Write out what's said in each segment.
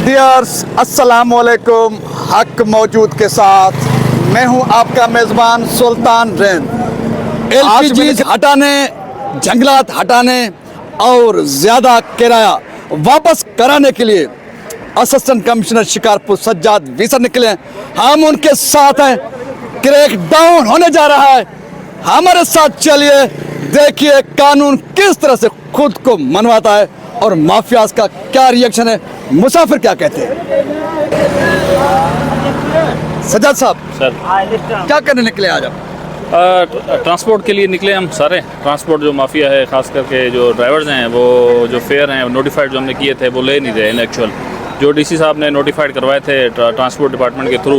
Dears अस्सलाम वालेकुम। हक मौजूद के साथ मैं हूं आपका मेज़बान सुल्तान रैन। एलपीजी हटाने, जंगलात हटाने और ज़्यादा किराया वापस कराने के लिए असिस्टेंट कमिश्नर शिकारपुर सज्जाद वीसर निकले। हम उनके साथ हैं। क्रैक डाउन होने जा रहा है, हमारे साथ चलिए, देखिए कानून किस तरह से खुद को मनवाता है और माफियाज का क्या रिएक्शन है, मुसाफिर क्या कहते हैं। सज्जाद साहब सर, क्या करने निकले आज आप? ट्रांसपोर्ट के लिए निकले हम सारे। ट्रांसपोर्ट जो माफिया है, ख़ास करके जो ड्राइवर्स हैं, वो जो फेयर हैं नोटिफाइड जो हमने किए थे वो ले नहीं रहे इन एक्चुअल। जो डीसी साहब ने नोटिफाइड करवाए थे ट्रांसपोर्ट डिपार्टमेंट के थ्रू,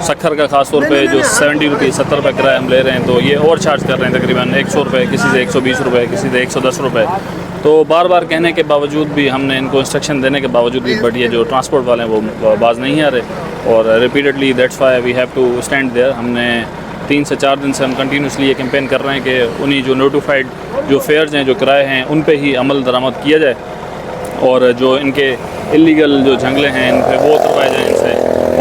सखर का खास तौर पे जो 70 रुपये 70 रुपये किराया हम ले रहे हैं, तो ये ओवर चार्ज कर रहे हैं तकरीबन 100 रुपये, किसी से 120 रुपये, किसी से 110 रुपये। तो बार बार कहने के बावजूद भी, हमने इनको इंस्ट्रक्शन देने के बावजूद भी, बट ये जो ट्रांसपोर्ट वाले हैं वो बाज नहीं आ रहे और repeatedly that's why we have to stand there. हमने 3 से 4 दिन से हम कंटिन्यूसली ये कैंपेन कर रहे हैं कि उन्हीं जो नोटिफाइड जो फेयर्स हैं, जो किराए हैं, उन पे ही अमल दरामद किया जाए और जो इनके इलीगल जो जंगले हैं इन पे वो उतरवाए जाए इनसे,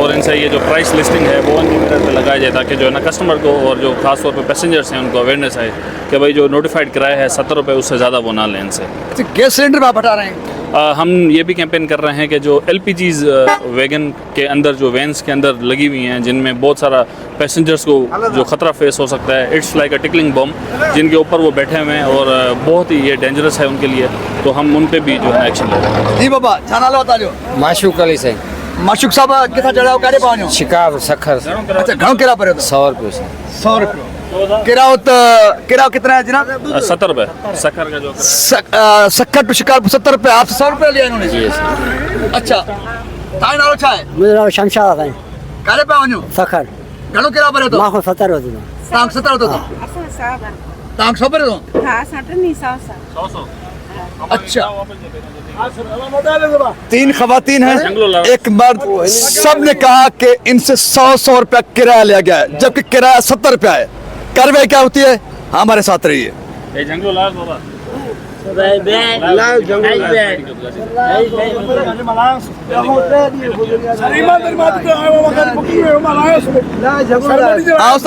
और इनसे ये जो प्राइस लिस्टिंग है वो उनकी मिरर पे लगाया जाए, ताकि जो है ना कस्टमर को और जो खास तौर पे पैसेंजर्स हैं उनको अवेयरनेस आए कि भाई जो नोटिफाइड किराया है 70 रुपये, उससे ज़्यादा वो ना लें इनसे। गैस सिलेंडर आप हटा रहे हैं? हम ये भी कैंपेन कर रहे हैं कि जो LPGs वैगन के अंदर, जो वैन्स के अंदर लगी हुई हैं, जिनमें बहुत सारा पैसेंजर्स को जो ख़तरा फेस हो सकता है, इट्स लाइक अ टिकलिंग बम, जिनके ऊपर वो बैठे हुए हैं और बहुत ही ये डेंजरस है उनके लिए, तो हम उन पे भी जो है एक्शन ले रहे हैं। जी बाबा छाना लो बता जो माशूक अली से माशुक साहब कितना चढ़ाओ कारे पावनो शिकार सखर अच्छा घणो किराया पड़े तो 100 रुपये से 100 रुपये किराया। तो किराया कितना है जनाब? 70 रुपये सखर का जो सक्कर टू शिकारपुर 70 रुपये, आपसे 100 रुपये लिया इन्होंने जी। अच्छा ताई नालो छा है? मेरा शमशाद है कारे पावनो सखर घणो किराया पड़े तो? माखो 70 होती है। तांग 70 होतो तो तांग 100 पड़े तो? हाँ 100 अच्छा 3 खवातीन हैं, एक मर्द, सब ने कहा कि इनसे 100 रुपया किराया लिया गया है, जबकि किराया 70 रुपया है। कार्रवाई क्या होती है, हमारे साथ रहिए।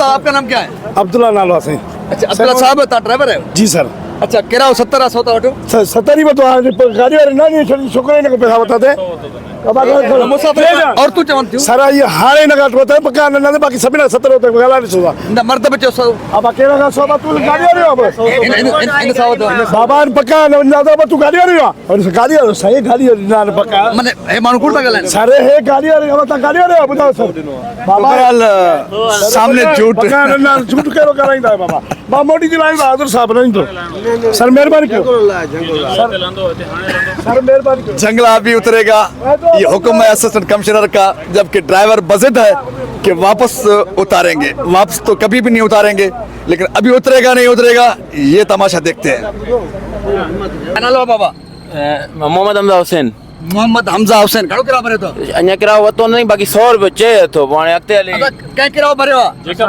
आपका नाम क्या है? अब्दुल्ला नालो से। अच्छा अब्दुल्ला साहब ड्राइवर है? जी सर। अच्छा किराया 70 100 वठो 70 में तो गाड़ी वाले ना नहीं छोकरे ने को पैसा बताते और तू चवन थियो सर ये हारे न काट बताए पक्का न बाकी सभी ना 70 होते गाला नहीं सुवा न मर्द बच्चे 100 अब अकेला का 100 तू गाड़ी वाले हो इन 100 दो बाबा पक्का न ज्यादा तू गाड़ी वाले हो और गाड़ी वाले सही गाड़ी ना पक्का माने हे मानु कुर्ता गलन सर हे गाड़ी वाले हम ता गाड़ी वाले बताओ सर बाबा सामने झूठ पक्का न झूठ करो कराइंदा बाबा बा मोटी दिलाई बहादुर साहब नहीं तो सर मेहरबानी करो सर मेहरबानी करो। जंगला भी उतरेगा, ये हुक्म है असिस्टेंट कमिश्नर का, जबकि ड्राइवर बजट है कि वापस उतारेंगे। वापस तो कभी भी नहीं उतारेंगे, लेकिन अभी उतरेगा नहीं उतरेगा ये तमाशा देखते हैं। नालो बाबा मोहम्मद हमजा हुसैन मोहम्मद हमजा हुसैन घणो किरायो भरे तो? अञा किरायो वतो नहीं, बाकी 100 रुपये चए तो हाणे अॻिते हली कहीं किरायो भरियो आहे? जेका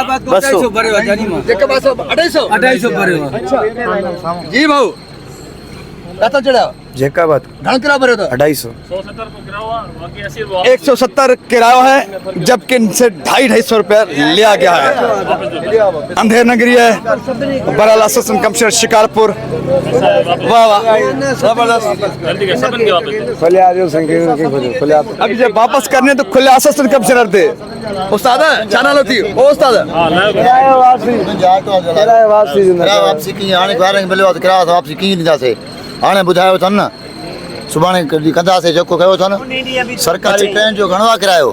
बाद 250 भरियो जरीमा जेका बाद 250 भरियो जी भाऊ कतो चढ़ायो? जेका बात घणो किरायो भरियो तो? 250 170 किराया है, जबकि इनसे 250 रुपया लिया गया है। अंधेर नगरी है, बहरहाल असिस्टेंट कमिश्नर शिकारपुर। वाह वाह जबरदस्त। खुले आ जाओ संकीर्ण के खुले आ अभी जब वापस करने तो खुले असिस्टेंट कमिश्नर थे। उस्ताद चानालो थी ओ उस्ताद वापसी की हाणे ॿारनि खे मिलियो आहे त किराया वापसी कीअं ॾींदासीं? हाणे ॿुधायो अथनि न, सुभाणे कंदासीं जेको कयो अथनि। सरकारी ट्रेन जो घणो आहे किरायो?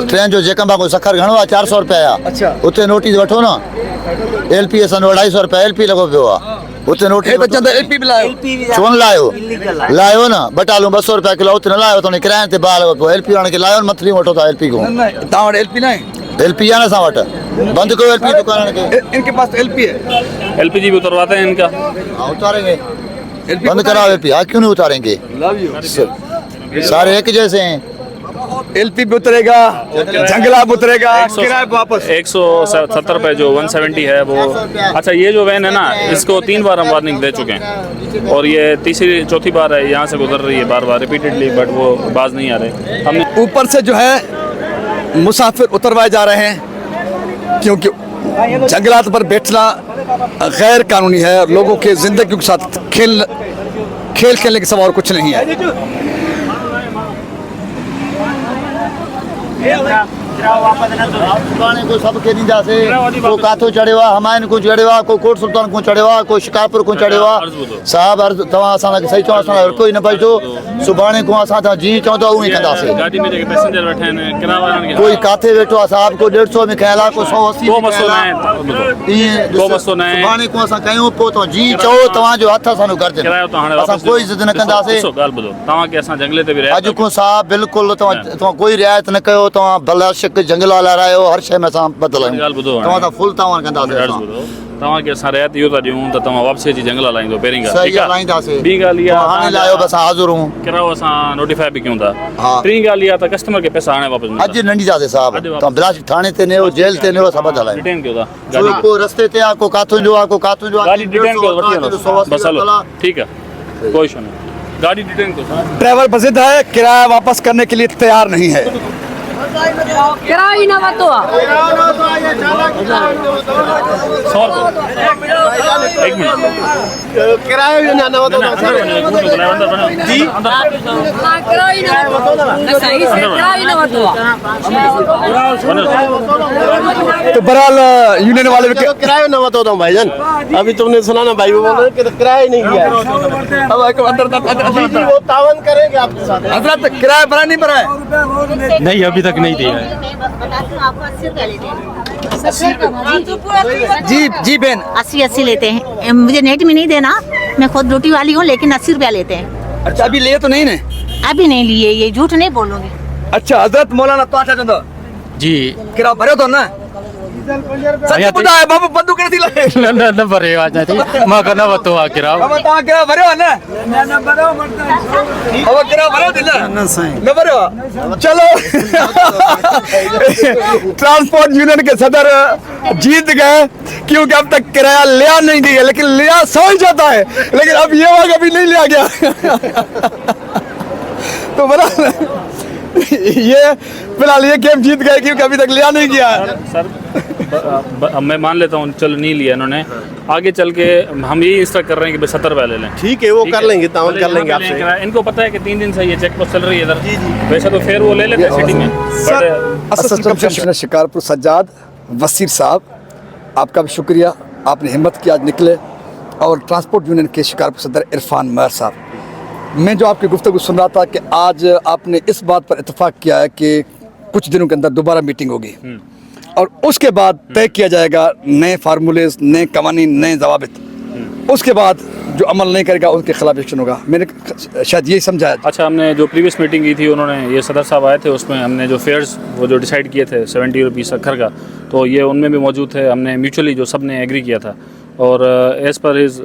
ट्रेन जो जेका बाबू सखर घणो आहे? 400 रुपया आहे। उते नोटिस वठो न। LP असां 250 रुपया LP लॻो पियो आहे। उते नोटिस LP भी लायो छो न लायो न बटालू 200 रुपया किलो उते न लायो त किराए ते भाउ लॻो पियो। LP हाणे लायो न मथली वठो था LP को। तव्हां वटि LP न आहे? LP आहे न असां वटि, बंदि कयो LP दुकान खे। इनके पास LP है? LPG भी उतरवाते हैं इनका। उतारेंगे, बंद कराओ LP। हाँ क्यों नहीं उतारेंगे? सारे एक जैसे हैं। एलपी भी उतरेगा, जंगला भी उतरेगा, किराए पे वापस 170 पे जो 170 है वो। अच्छा, ये जो वैन है ना, इसको 3 बार हम वार्निंग दे चुके हैं और ये तीसरी चौथी बार है यहाँ से गुजर रही है बार बार रिपीटेडली, बट वो बाज नहीं आ रहे। हमने ऊपर से जो है मुसाफिर उतरवाए जा रहे हैं क्योंकि जंगलात पर बैठना गैर कानूनी है और लोगों के ज़िंदगी के साथ खेल खेलने के सिवा और कुछ नहीं है। सुभाणे को सब के ॾींदा से को काथो चढ़ियो आहे, हमायन को चढ़ियो आहे, को कोट सुल्तान को चढ़ियो आहे, को शिकारपुर को चढ़ियो आहे। साहब अर्ज़ तव्हां असां सही चओ, असां कोई न पहुचो। सुभाणे को असां त जीअं चवंदो उहो ई कंदासीं। गाड़ी में जेके पैसेंजर बैठे हैं किराया वारनि खे कोई काथे वेठो आहे साहब, को 150 में कयल आहे, को 180 को में मसलो कयल न आहे। आहे, ईअं को मसलो न आहे। सुभाणे को असां कयूं पोइ तव्हां जीअं चओ तव्हांजो हथ असांजो गर्जन। किरायो तो हाणे असां वापस कोई ज़िद न कंदासीं। ॾिसो ॻाल्हि ॿुधो, तव्हांखे असां जंगले ते बि रहिया अॼु को साहब बिल्कुलु तव्हां कोई रिआयत न कयो, तव्हां भलाशिक जंगल लारायो, हर शइ में असां बदल आहियूं। ॻाल्हि ॿुधो हाणे। तव्हां त फुल तव्हां कंदासीं अर्ज़ु असां। ॿुधो, तव्हांखे असां रिआयत इहो था ॾियूं त तव्हां वापसी अची जंगल हलाईंदो पहिरीं ॻाल्हि, सही ठीकु आहे? हलाईंदासीं। ॿी ॻाल्हि इहा तव्हां हाणे लायो बि असां हाज़ुर हूं। किरायो असां नोटिफाई बि कयूं था। हा। टीं ॻाल्हि इहा त कस्टमर खे पैसा हाणे वापसि मिलंदा। अॼु न ॾींदासीं साहब, अॼु वापसि। तव्हां बिलासपुर थाणे ते नियो, जेल ते नियो, असां बदल आहियूं। रिटर्न कयो था छो गाॾी, को रस्ते ते आहे, को काथो जो आहे, को काथो जो आहे। गाॾी रिटर्न कयो, वठी वञो बस, हलो ठीकु आहे, कोई इशू नहीं, गाड़ी रिटर्न कयो। ड्राइवर बजिद है, किराया वापस करने के लिए तैयार नहीं है। किराया ही ना बतो 100 रुपये, 1 मिनट किराया भी ना ना बताओ जी किराया ही ना बतो सही से किराया ही ना बतो। तो बहरहाल यूनियन वाले भी किराया ना बताओ भाईजान, अभी तुमने सुना ना भाई, वो बोल रहे कि किराया ही नहीं दिया है। वो तावन करेंगे आपके साथ। हजरत किराया भरा नहीं भरा है? नहीं, अभी तक नहीं दिया है। जी जी बहन, 80 लेते हैं। मुझे नेट में नहीं देना, मैं खुद रोटी वाली हूँ, लेकिन 80 रुपया लेते हैं। अच्छा अभी लिए तो नहीं ने? अभी नहीं लिए, ये झूठ नहीं बोलूंगी। अच्छा हजरत मौलाना तो अच्छा चंदो जी किराया भरे तो ना? सच बुधा है बाबू, बंदूक नहीं लगे न भरे आज नहीं मां का न बतो आ किराओ अब ता किराया भरे हो ना? ना भरे हो मरता अब किराया भरे हो दिला ना सही न भरे हो। चलो ट्रांसपोर्ट यूनियन के सदर जीत गए क्योंकि अब तक किराया लिया नहीं गया, लेकिन लिया समझ जाता है, लेकिन अब ये वाला कभी नहीं लिया गया। तो बड़ा ये फिलहाल ये गेम जीत गए क्योंकि अभी तक लिया नहीं गया। सर मैं मान लेता हूँ, चलो नहीं लिया इन्होंने, आगे चल के हम यही इंस्ट्रक्ट कर रहे हैं कि 70 रुपये ले लें। ठीक है, वो कर लेंगे, तावन कर लेंगे आपसे। आपसे। इनको पता है कि 3 दिन से ये चेक पोस्ट चल रही है इधर, वैसे तो फिर वो ले लेते सिटी में। असिस्टेंट कमिश्नर शिकारपुर सज्जाद वसीर साहब, आपका भी शुक्रिया, आपने हिम्मत की आज निकले। और ट्रांसपोर्ट यूनियन के शिकारपुर सदर इरफान मर साहब, मैं जो आपकी गुफ्तगू सुन रहा था कि आज आपने इस बात पर इत्तेफाक किया है कि कुछ दिनों के अंदर दोबारा मीटिंग होगी और उसके बाद तय किया जाएगा नए फार्मूलेज, नए कवानीन, नए जवाबित। उसके बाद जो अमल नहीं करेगा उनके खिलाफ एक्शन होगा। मैंने शायद यही समझा। अच्छा, हमने जो प्रीवियस मीटिंग की थी, उन्होंने ये सदर साहब आए थे, उसमें हमने जो फेयर्स वो जो डिसाइड किए थे 70 रुपीज़ शक्कर का, तो ये उनमें भी मौजूद थे। हमने म्यूचुअली जो सब ने एग्री किया था और एज़ पर हिज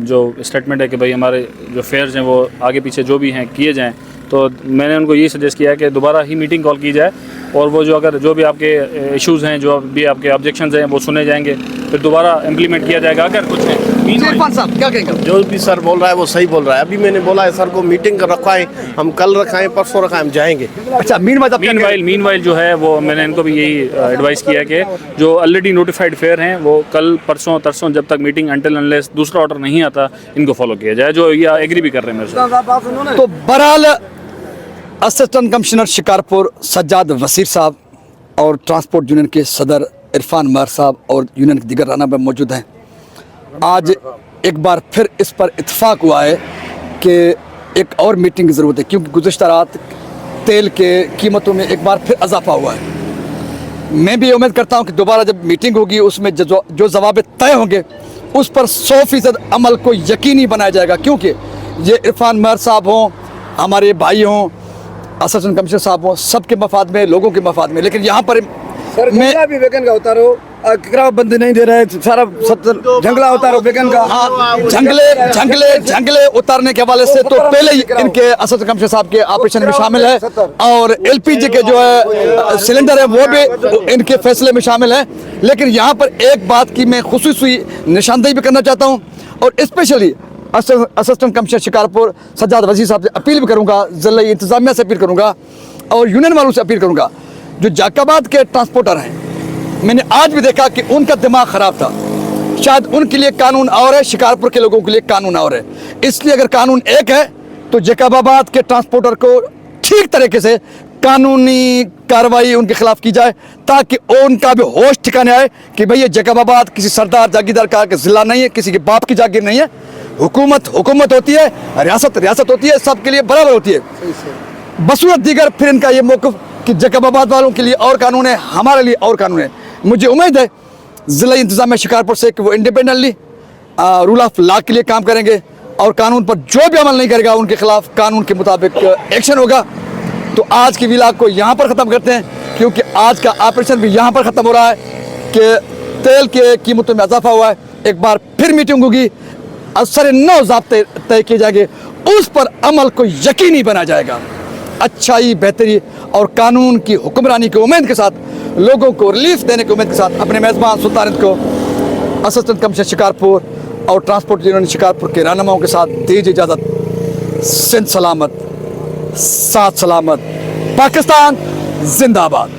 जो स्टेटमेंट है कि भाई हमारे जो फेयर्स हैं वो आगे पीछे जो भी हैं किए जाएँ, तो मैंने उनको यही सजेस्ट किया है कि दोबारा ही मीटिंग कॉल की जाए और वो जो अगर जो भी आपके इश्यूज़ हैं, जो भी आपके ऑब्जेक्शंस हैं, वो सुने जाएंगे, फिर दोबारा इम्प्लीमेंट किया जाएगा अगर कुछ है। इरफान साहब क्या कहेंगे? जो भी सर बोल रहा है वो सही बोल रहा है। अभी मैंने बोला है सर को मीटिंग रखवाएं, हम कल रखाएं, परसों रखाएं, हम जाएंगे। अच्छा मीनवाइल जो है वो मैंने इनको भी यही एडवाइस किया है कि जो ऑलरेडी नोटिफाइड फेयर हैं वो कल परसों तरसों जब तक मीटिंग अनटिल अनलेस दूसरा ऑर्डर नहीं आता इनको फॉलो किया जाए, जो ये एग्री भी कर रहे हैं मेरे साथ। तो बहरहाल असिस्टेंट कमिश्नर शिकारपुर सज्जाद वसीर साहब और ट्रांसपोर्ट यूनियन के सदर इरफान मर साहब और यूनियन के दिगर रहना में मौजूद हैं। आज एक बार फिर इस पर इत्तेफाक हुआ है कि एक और मीटिंग की ज़रूरत है क्योंकि गुज़िश्ता रात तेल के कीमतों में एक बार फिर इजाफा हुआ है। मैं भी उम्मीद करता हूं कि दोबारा जब मीटिंग होगी उसमें जो जवाब तय होंगे उस पर 100% अमल को यकीनी बनाया जाएगा, क्योंकि ये इरफान मर साहब हों, हमारे भाई हों, असिस्टेंट कमिश्नर साहब हों, सबके मफाद में, लोगों के मफाद में। लेकिन यहाँ पर सर मैं भी वेगन का उतारो किराया बंद नहीं दे रहे, सारा 70 जंगला उतारो बेगन का। जंगले उतारने के हवाले से तो पहले ही इनके असद कमशर साहब के ऑपरेशन में शामिल है, और LPG के जो है सिलेंडर है वो भी इनके फैसले में शामिल है। लेकिन यहाँ पर एक बात की मैं खुसूसी निशानदेही भी करना चाहता हूँ, और specially assistant commissioner Shikarpur Sajjad वजीर साहब से अपील भी करूँगा, ज़िला इंतज़ामिया से अपील करूँगा और यूनियन वालों से अपील करूँगा। जो जाकाबाद के ट्रांसपोर्टर हैं, मैंने आज भी देखा कि उनका दिमाग ख़राब था। शायद उनके लिए कानून और है, शिकारपुर के लोगों के लिए कानून और है। इसलिए अगर कानून एक है तो जैकबाबाद के ट्रांसपोर्टर को ठीक तरीके से कानूनी कार्रवाई उनके खिलाफ की जाए, ताकि उनका भी होश ठिकाने आए कि भाई ये जैकबाबाद किसी सरदार जागीरदार का ज़िला नहीं है, किसी के बाप की जागीर नहीं है। हुकूमत हुकूमत होती है, रियासत रियासत होती है, सबके लिए बराबर होती है। बसूरत दीगर फिर इनका ये मौक़िफ़ कि जैकबाबाद वालों के लिए और कानून है, हमारे लिए और कानून है। मुझे उम्मीद है ज़िला इंतज़ामिया शिकारपुर से कि वो इंडिपेंडेंटली रूल ऑफ लॉ के लिए काम करेंगे, और कानून पर जो भी अमल नहीं करेगा उनके खिलाफ कानून के मुताबिक एक्शन होगा। तो आज की व्लॉग को यहाँ पर ख़त्म करते हैं, क्योंकि आज का ऑपरेशन भी यहाँ पर ख़त्म हो रहा है कि तेल के कीमतों में इजाफा हुआ है। एक बार फिर मीटिंग होगी, असर नौ ज़ाब्ते तय किए जाएंगे, उस पर अमल को यकीनी बना जाएगा। अच्छाई, बेहतरी और कानून की हुक्मरानी की उम्मीद के साथ, लोगों को रिलीफ देने की उम्मीद के साथ, अपने मेज़बान सुल्तान को असिस्टेंट कमिश्नर शिकारपुर और ट्रांसपोर्ट यूनियन शिकारपुर के रहनुमाओं के साथ दीजिए इजाज़त। सिंध सलामत, साथ सलामत, पाकिस्तान जिंदाबाद।